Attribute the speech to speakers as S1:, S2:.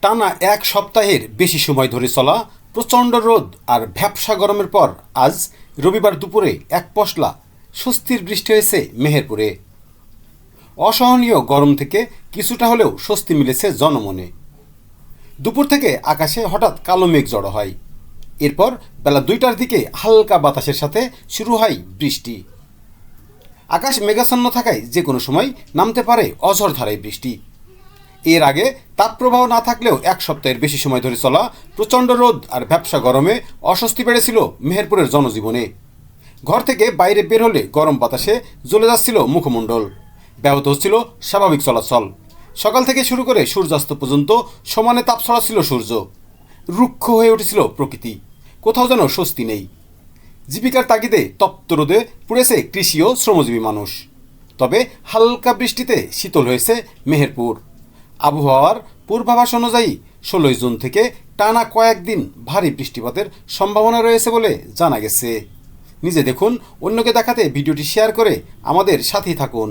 S1: টানা এক সপ্তাহের বেশি সময় ধরে চলা প্রচণ্ড রোদ আর ভ্যাপসা গরমের পর আজ রবিবার দুপুরে এক পশলা স্বস্তির বৃষ্টি হয়েছে মেহেরপুরে। অসহনীয় গরম থেকে কিছুটা হলেও স্বস্তি মিলেছে জনমনে। দুপুর থেকে আকাশে হঠাৎ কালো মেঘ জড়ো হয়। এরপর বেলা 2টার দিকে হালকা বাতাসের সাথে শুরু হয় বৃষ্টি। আকাশ মেঘাচ্ছন্ন থাকায় যে কোনো সময় নামতে পারে অঝড় ধারায় বৃষ্টি। এর আগে তাপপ্রবাহ না থাকলেও এক সপ্তাহের বেশি সময় ধরে চলা প্রচণ্ড রোদ আর ভ্যাপসা গরমে অস্বস্তি বেড়েছিল মেহেরপুরের জনজীবনে। ঘর থেকে বাইরে বের হলে গরম বাতাসে জ্বলে যাচ্ছিল মুখমণ্ডল, ব্যাহত হচ্ছিল স্বাভাবিক চলাচল। সকাল থেকে শুরু করে সূর্যাস্ত পর্যন্ত সমানে তাপ ছড়াচ্ছিল সূর্য। রুক্ষ হয়ে উঠেছিল প্রকৃতি, কোথাও যেন স্বস্তি নেই। জীবিকার তাগিদে তপ্ত রোদে পুড়েছে কৃষি ও শ্রমজীবী মানুষ। তবে হালকা বৃষ্টিতে শীতল হয়েছে মেহেরপুর। আবহাওয়ার পূর্বাভাস অনুযায়ী 16 জুন থেকে টানা কয়েকদিন ভারী বৃষ্টিপাতের সম্ভাবনা রয়েছে বলে জানা গেছে। নিজে দেখুন, অন্যকে দেখাতে ভিডিওটি শেয়ার করে আমাদের সাথেই থাকুন।